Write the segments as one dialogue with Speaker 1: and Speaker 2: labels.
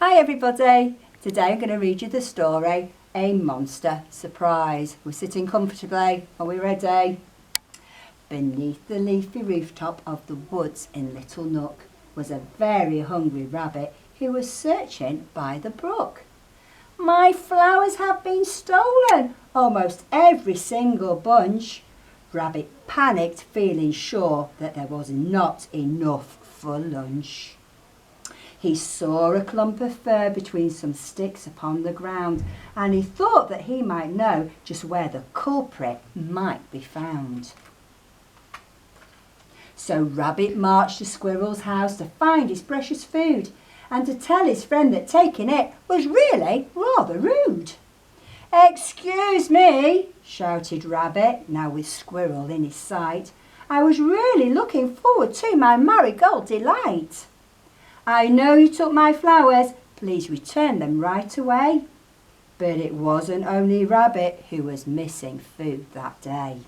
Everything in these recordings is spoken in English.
Speaker 1: Hi everybody, today I'm going to read you the story, A Monster Surprise. We're sitting comfortably, are we ready? Beneath the leafy rooftop of the woods in Little Nook was a very hungry rabbit who was searching by the brook. My flowers have been stolen, almost every single bunch. Rabbit panicked, feeling sure that there was not enough for lunch. He saw a clump of fur between some sticks upon the ground, and he thought that he might know just where the culprit might be found. So Rabbit marched to Squirrel's house to find his precious food, and to tell his friend that taking it was really rather rude. "Excuse me," shouted Rabbit, now with Squirrel in his sight. "I was really looking forward to my marigold delight. I know you took my flowers, please return them right away." But it wasn't only Rabbit who was missing food that day.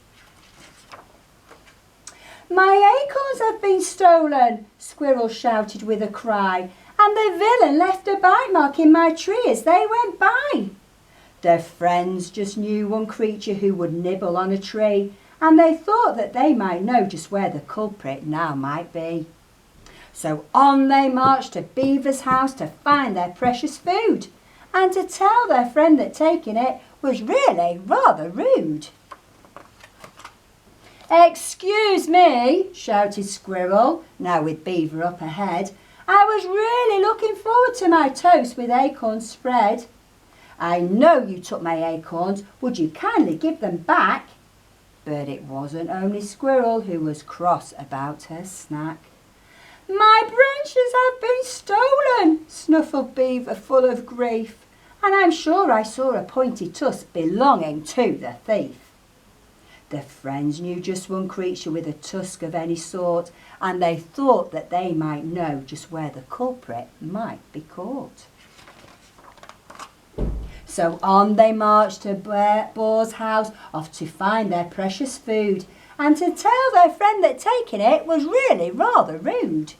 Speaker 1: "My acorns have been stolen," Squirrel shouted with a cry, "and the villain left a bite mark in my tree as they went by." Their friends just knew one creature who would nibble on a tree, and they thought that they might know just where the culprit now might be. So on they marched to Beaver's house to find their precious food, and to tell their friend that taking it was really rather rude. "Excuse me," shouted Squirrel, now with Beaver up ahead. "I was really looking forward to my toast with acorns spread. I know you took my acorns, would you kindly give them back?" But it wasn't only Squirrel who was cross about her snack. "My branches have been stolen," snuffled Beaver full of grief, "and I'm sure I saw a pointy tusk belonging to the thief." The friends knew just one creature with a tusk of any sort, and they thought that they might know just where the culprit might be caught. So on they marched to Boar's house, off to find their precious food, and to tell their friend that taking it was really rather rude.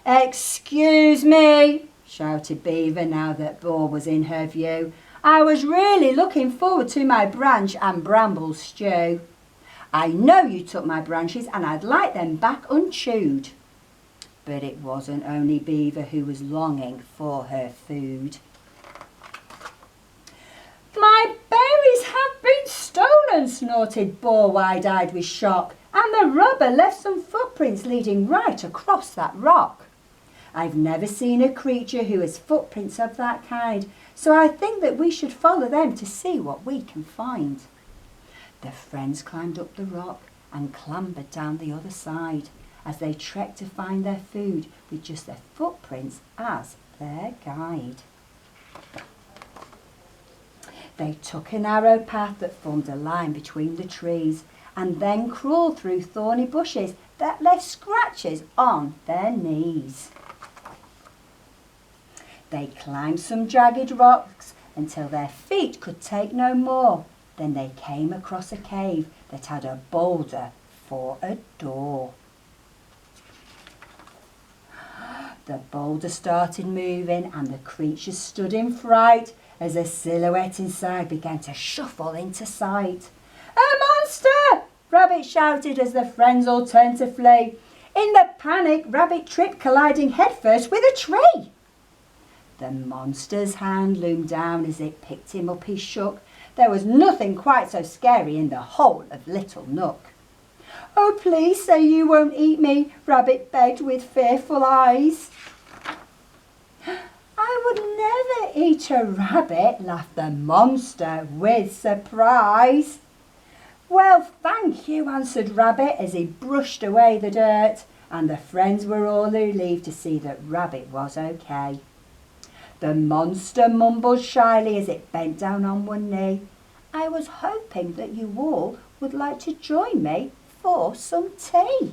Speaker 1: "Excuse me," shouted Beaver, now that Boar was in her view. "I was really looking forward to my branch and bramble stew. I know you took my branches and I'd like them back unchewed." But it wasn't only Beaver who was longing for her food. "My berries have been stolen," snorted Boar, wide-eyed with shock, "and the robber left some footprints leading right across that rock. I've never seen a creature who has footprints of that kind, so I think that we should follow them to see what we can find." The friends climbed up the rock and clambered down the other side as they trekked to find their food with just their footprints as their guide. They took a narrow path that formed a line between the trees, and then crawled through thorny bushes that left scratches on their knees. They climbed some jagged rocks until their feet could take no more. Then they came across a cave that had a boulder for a door. The boulder started moving, and the creatures stood in fright as a silhouette inside began to shuffle into sight. "A monster!" Rabbit shouted as the friends all turned to flee. In the panic, Rabbit tripped, colliding headfirst with a tree. The monster's hand loomed down as it picked him up. He shook. There was nothing quite so scary in the whole of Little Nook. "Oh, please say you won't eat me," Rabbit begged with fearful eyes. "I would never eat a rabbit," laughed the monster with surprise. "Well, thank you," answered Rabbit as he brushed away the dirt, and the friends were all relieved to see that Rabbit was okay. The monster mumbled shyly as it bent down on one knee. "I was hoping that you all would like to join me for some tea."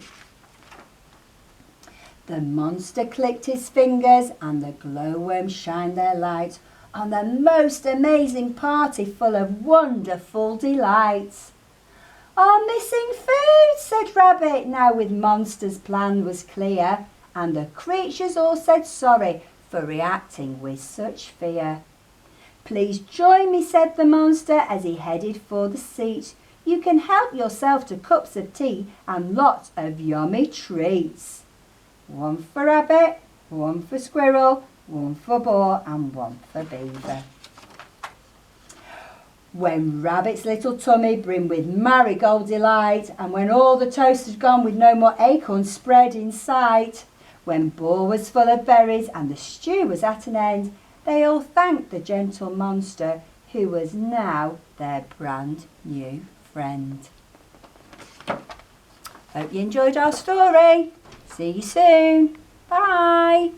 Speaker 1: The monster clicked his fingers, and the glowworms shined their light on the most amazing party full of wonderful delights. "Our missing food," said Rabbit, now with Monster's plan was clear, and the creatures all said sorry for reacting with such fear. "Please join me," said the monster as he headed for the seat. "You can help yourself to cups of tea and lots of yummy treats. One for rabbit, one for squirrel, one for boar and one for beaver." When Rabbit's little tummy brimmed with marigold delight, and when all the toast had gone with no more acorns spread in sight, when Boar was full of berries and the stew was at an end, they all thanked the gentle monster who was now their brand new friend. Hope you enjoyed our story. See you soon. Bye.